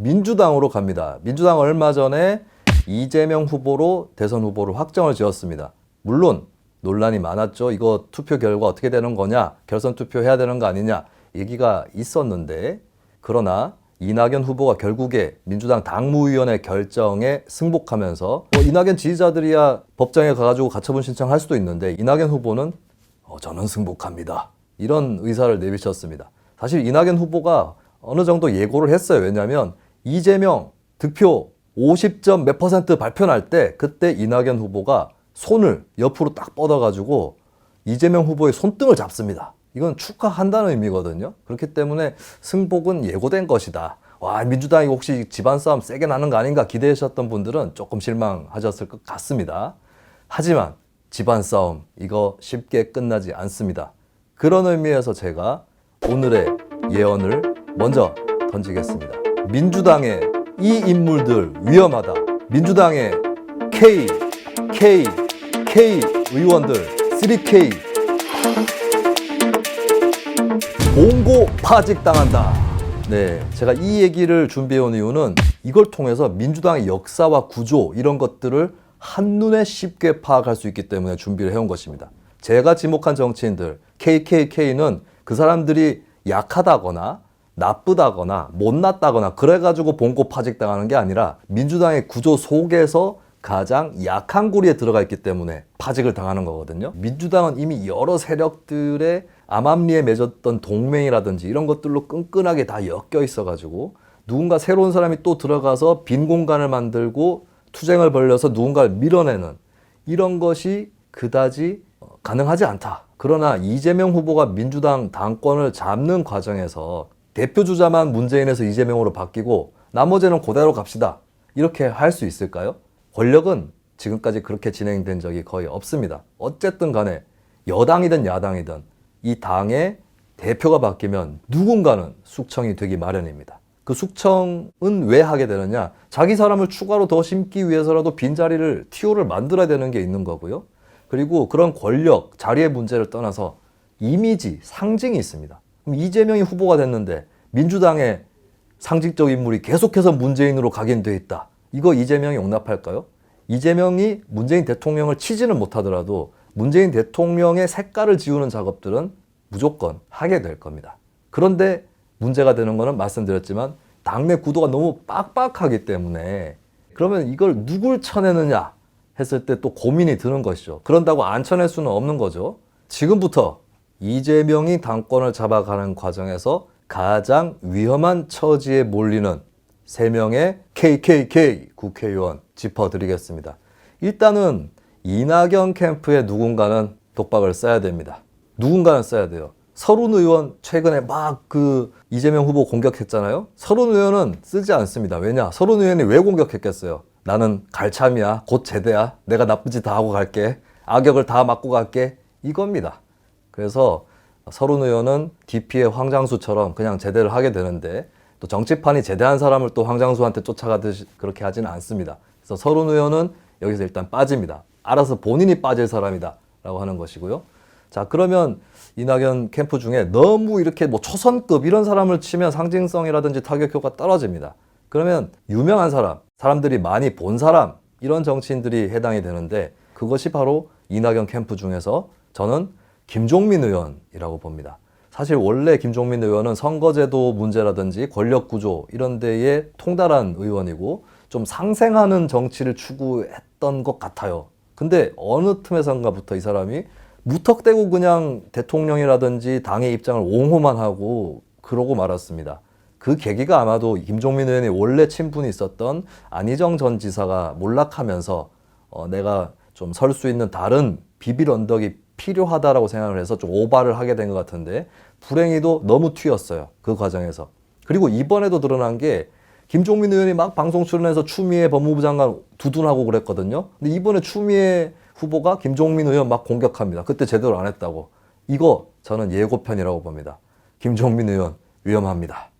민주당으로 갑니다. 민주당 얼마 전에 이재명 후보로 대선 후보를 확정을 지었습니다. 물론 논란이 많았죠. 이거 투표 결과 어떻게 되는 거냐, 결선 투표해야 되는 거 아니냐 얘기가 있었는데, 그러나 이낙연 후보가 결국에 민주당 당무위원회 결정에 승복하면서 이낙연 지지자들이야 법정에 가가지고 가처분 신청할 수도 있는데, 이낙연 후보는 저는 승복합니다, 이런 의사를 내비쳤습니다. 사실 이낙연 후보가 어느 정도 예고를 했어요. 왜냐하면 이재명 득표 50점 몇 퍼센트 발표날 때, 그때 이낙연 후보가 손을 옆으로 딱 뻗어가지고 이재명 후보의 손등을 잡습니다. 이건 축하한다는 의미거든요. 그렇기 때문에 승복은 예고된 것이다. 와, 민주당이 혹시 집안 싸움 세게 나는 거 아닌가 기대하셨던 분들은 조금 실망하셨을 것 같습니다. 하지만 집안 싸움 이거 쉽게 끝나지 않습니다. 그런 의미에서 제가 오늘의 예언을 먼저 던지겠습니다. 민주당의 이 인물들 위험하다. 민주당의 K 의원들 3K 봉고 파직당한다. 네, 제가 이 얘기를 준비해온 이유는 이걸 통해서 민주당의 역사와 구조 이런 것들을 한눈에 쉽게 파악할 수 있기 때문에 준비를 해온 것입니다. 제가 지목한 정치인들 KKK는 그 사람들이 약하다거나 나쁘다거나 못났다거나 그래가지고 봉고 파직당하는 게 아니라 민주당의 구조 속에서 가장 약한 고리에 들어가 있기 때문에 파직을 당하는 거거든요. 민주당은 이미 여러 세력들의 암암리에 맺었던 동맹이라든지 이런 것들로 끈끈하게 다 엮여 있어가지고 누군가 새로운 사람이 또 들어가서 빈 공간을 만들고 투쟁을 벌여서 누군가를 밀어내는 이런 것이 그다지 가능하지 않다. 그러나 이재명 후보가 민주당 당권을 잡는 과정에서 대표주자만 문재인에서 이재명으로 바뀌고 나머지는 그대로 갑시다, 이렇게 할 수 있을까요? 권력은 지금까지 그렇게 진행된 적이 거의 없습니다. 어쨌든 간에 여당이든 야당이든 이 당의 대표가 바뀌면 누군가는 숙청이 되기 마련입니다. 그 숙청은 왜 하게 되느냐? 자기 사람을 추가로 더 심기 위해서라도 빈자리를, TO를 만들어야 되는 게 있는 거고요. 그리고 그런 권력, 자리의 문제를 떠나서 이미지, 상징이 있습니다. 그럼 이재명이 후보가 됐는데 민주당의 상징적 인물이 계속해서 문재인으로 각인돼 있다. 이거 이재명이 용납할까요? 이재명이 문재인 대통령을 치지는 못하더라도 문재인 대통령의 색깔을 지우는 작업들은 무조건 하게 될 겁니다. 그런데 문제가 되는 거는 말씀드렸지만 당내 구도가 너무 빡빡하기 때문에 그러면 이걸 누굴 쳐내느냐 했을 때 또 고민이 드는 것이죠. 그런다고 안 쳐낼 수는 없는 거죠. 지금부터 이재명이 당권을 잡아가는 과정에서 가장 위험한 처지에 몰리는 3명의 KKK 국회의원 짚어드리겠습니다. 일단은 이낙연 캠프의 누군가는 독박을 써야 됩니다. 누군가는 써야 돼요. 서른 의원 최근에 막 이재명 후보 공격했잖아요. 서른 의원은 쓰지 않습니다. 왜냐? 서른 의원이 왜 공격했겠어요? 나는 갈참이야, 곧 제대야, 내가 나쁜 짓 다 하고 갈게, 악역을 다 맡고 갈게, 이겁니다. 그래서 서른 의원은 DP의 황장수처럼 그냥 제대를 하게 되는데, 또 정치판이 제대한 사람을 또 황장수한테 쫓아가듯이 그렇게 하지는 않습니다. 그래서 서른 의원은 여기서 일단 빠집니다. 알아서 본인이 빠질 사람이다 라고 하는 것이고요. 자, 그러면 이낙연 캠프 중에 너무 이렇게 초선급 이런 사람을 치면 상징성이라든지 타격 효과 떨어집니다. 그러면 유명한 사람, 사람들이 많이 본 사람, 이런 정치인들이 해당이 되는데, 그것이 바로 이낙연 캠프 중에서 저는 김종민 의원이라고 봅니다. 사실 원래 김종민 의원은 선거제도 문제라든지 권력구조 이런 데에 통달한 의원이고 좀 상생하는 정치를 추구했던 것 같아요. 근데 어느 틈에선가부터 이 사람이 무턱대고 그냥 대통령이라든지 당의 입장을 옹호만 하고 그러고 말았습니다. 그 계기가 아마도 김종민 의원이 원래 친분이 있었던 안희정 전 지사가 몰락하면서 내가 좀 설 수 있는 다른 비빌 언덕이 필요하다라고 생각을 해서 좀 오바를 하게 된 것 같은데, 불행히도 너무 튀었어요, 그 과정에서. 그리고 이번에도 드러난 게 김종민 의원이 막 방송 출연해서 추미애 법무부 장관 두둔하고 그랬거든요. 근데 이번에 추미애 후보가 김종민 의원 막 공격합니다. 그때 제대로 안 했다고. 이거 저는 예고편이라고 봅니다. 김종민 의원 위험합니다.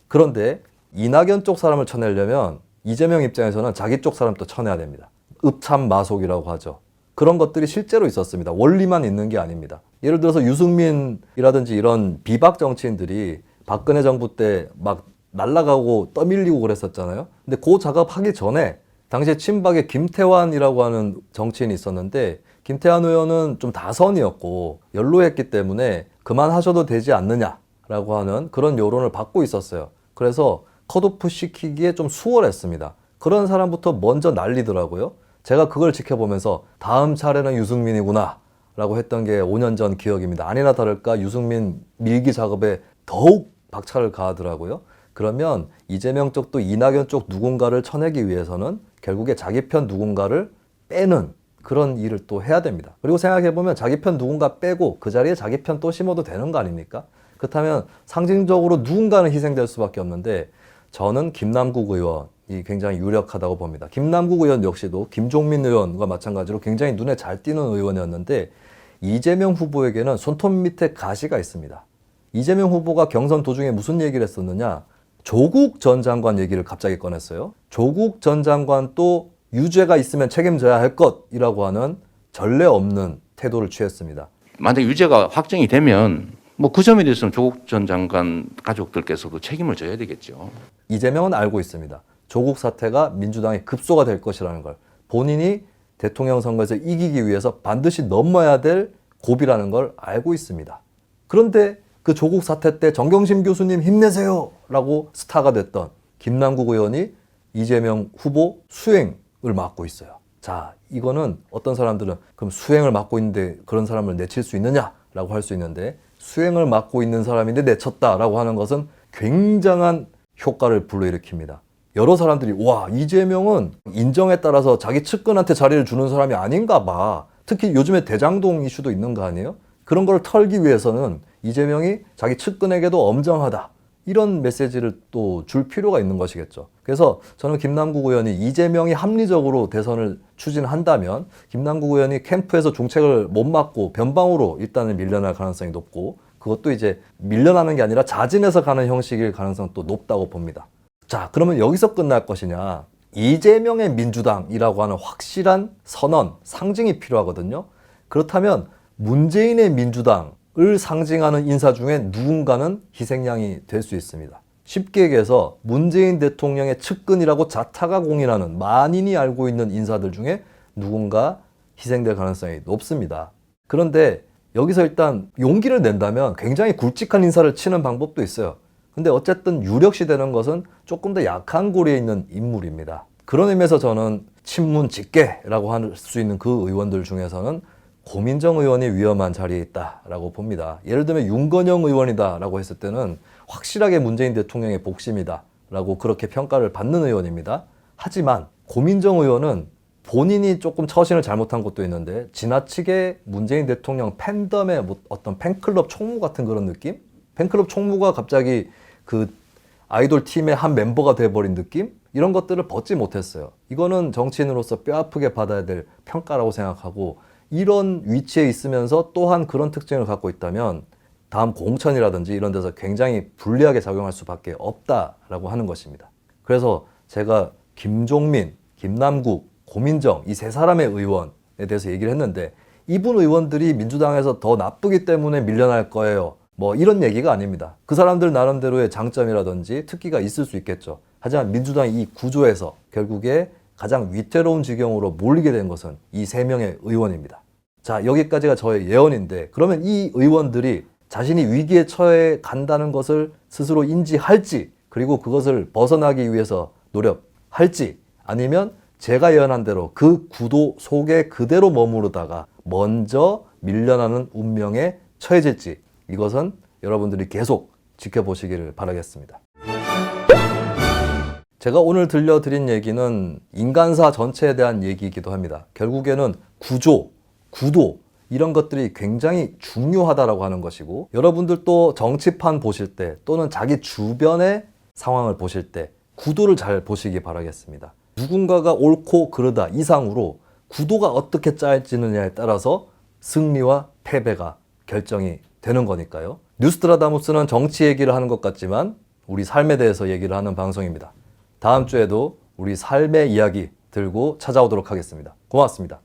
그런데 이낙연 쪽 사람을 쳐내려면 이재명 입장에서는 자기 쪽 사람 또 쳐내야 됩니다. 읍참마속이라고 하죠. 그런 것들이 실제로 있었습니다. 원리만 있는 게 아닙니다. 예를 들어서 유승민이라든지 이런 비박 정치인들이 박근혜 정부 때 막 날아가고 떠밀리고 그랬었잖아요. 근데 그 작업하기 전에 당시에 친박에 김태환이라고 하는 정치인이 있었는데 김태환 의원은 좀 다선이었고 연로했기 때문에 그만하셔도 되지 않느냐라고 하는 그런 여론을 받고 있었어요. 그래서 컷오프 시키기에 좀 수월했습니다. 그런 사람부터 먼저 날리더라고요. 제가 그걸 지켜보면서 다음 차례는 유승민이구나 라고 했던 게 5년 전 기억입니다. 아니나 다를까 유승민 밀기 작업에 더욱 박차를 가하더라고요. 그러면 이재명 쪽도 이낙연 쪽 누군가를 쳐내기 위해서는 결국에 자기 편 누군가를 빼는 그런 일을 또 해야 됩니다. 그리고 생각해보면 자기 편 누군가 빼고 그 자리에 자기 편 또 심어도 되는 거 아닙니까? 그렇다면 상징적으로 누군가는 희생될 수밖에 없는데 저는 김남국 의원이 굉장히 유력하다고 봅니다. 김남국 의원 역시도 김종민 의원과 마찬가지로 굉장히 눈에 잘 띄는 의원이었는데 이재명 후보에게는 손톱 밑에 가시가 있습니다. 이재명 후보가 경선 도중에 무슨 얘기를 했었느냐? 조국 전 장관 얘기를 갑자기 꺼냈어요. 조국 전 장관도 유죄가 있으면 책임져야 할 것이라고 하는 전례 없는 태도를 취했습니다. 만약 유죄가 확정이 되면 뭐 그 점에 대해서는 조국 전 장관 가족들께서도 책임을 져야 되겠죠. 이재명은 알고 있습니다. 조국 사태가 민주당의 급소가 될 것이라는 걸. 본인이 대통령 선거에서 이기기 위해서 반드시 넘어야 될 고비라는 걸 알고 있습니다. 그런데 그 조국 사태 때 정경심 교수님 힘내세요 라고 스타가 됐던 김남국 의원이 이재명 후보 수행을 맡고 있어요. 자, 이거는 어떤 사람들은 그럼 수행을 맡고 있는데 그런 사람을 내칠 수 있느냐라고 할 수 있는데 수행을 맡고 있는 사람인데 내쳤다라고 하는 것은 굉장한 효과를 불러일으킵니다. 여러 사람들이 와, 이재명은 인정에 따라서 자기 측근한테 자리를 주는 사람이 아닌가 봐. 특히 요즘에 대장동 이슈도 있는 거 아니에요? 그런 걸 털기 위해서는 이재명이 자기 측근에게도 엄정하다. 이런 메시지를 또 줄 필요가 있는 것이겠죠. 그래서 저는 김남국 의원이 이재명이 합리적으로 대선을 추진한다면 김남국 의원이 캠프에서 중책을 못 맡고 변방으로 일단은 밀려날 가능성이 높고 그것도 이제 밀려나는 게 아니라 자진해서 가는 형식일 가능성도 높다고 봅니다. 자, 그러면 여기서 끝날 것이냐? 이재명의 민주당이라고 하는 확실한 선언, 상징이 필요하거든요. 그렇다면 문재인의 민주당을 상징하는 인사 중에 누군가는 희생양이 될 수 있습니다. 쉽게 얘기해서 문재인 대통령의 측근이라고 자타가 공인하는 만인이 알고 있는 인사들 중에 누군가 희생될 가능성이 높습니다. 그런데 여기서 일단 용기를 낸다면 굉장히 굵직한 인사를 치는 방법도 있어요. 근데 어쨌든 유력시 되는 것은 조금 더 약한 고리에 있는 인물입니다. 그런 의미에서 저는 친문 직계라고 할 수 있는 그 의원들 중에서는 고민정 의원이 위험한 자리에 있다라고 봅니다. 예를 들면 윤건영 의원이다라고 했을 때는 확실하게 문재인 대통령의 복심이다라고 그렇게 평가를 받는 의원입니다. 하지만 고민정 의원은 본인이 조금 처신을 잘못한 것도 있는데 지나치게 문재인 대통령 팬덤의 어떤 팬클럽 총무 같은 그런 느낌? 팬클럽 총무가 갑자기 그 아이돌 팀의 한 멤버가 돼버린 느낌? 이런 것들을 벗지 못했어요. 이거는 정치인으로서 뼈아프게 받아야 될 평가라고 생각하고 이런 위치에 있으면서 또한 그런 특징을 갖고 있다면 다음 공천이라든지 이런 데서 굉장히 불리하게 작용할 수밖에 없다라고 하는 것입니다. 그래서 제가 김종민, 김남국, 고민정 이 세 사람의 의원에 대해서 얘기를 했는데 이분 의원들이 민주당에서 더 나쁘기 때문에 밀려날 거예요. 뭐 이런 얘기가 아닙니다. 그 사람들 나름대로의 장점이라든지 특기가 있을 수 있겠죠. 하지만 민주당이 이 구조에서 결국에 가장 위태로운 지경으로 몰리게 된 것은 이 세 명의 의원입니다. 자, 여기까지가 저의 예언인데 그러면 이 의원들이 자신이 위기에 처해 간다는 것을 스스로 인지할지 그리고 그것을 벗어나기 위해서 노력할지 아니면 제가 예언한 대로 그 구도 속에 그대로 머무르다가 먼저 밀려나는 운명에 처해질지 이것은 여러분들이 계속 지켜보시기를 바라겠습니다. 제가 오늘 들려드린 얘기는 인간사 전체에 대한 얘기이기도 합니다. 결국에는 구조, 구도 이런 것들이 굉장히 중요하다라고 하는 것이고 여러분들도 정치판 보실 때 또는 자기 주변의 상황을 보실 때 구도를 잘 보시기 바라겠습니다. 누군가가 옳고 그르다 이상으로 구도가 어떻게 짜여지느냐에 따라서 승리와 패배가 결정이 되는 거니까요. 뉴스트라다무스는 정치 얘기를 하는 것 같지만 우리 삶에 대해서 얘기를 하는 방송입니다. 다음 주에도 우리 삶의 이야기 들고 찾아오도록 하겠습니다. 고맙습니다.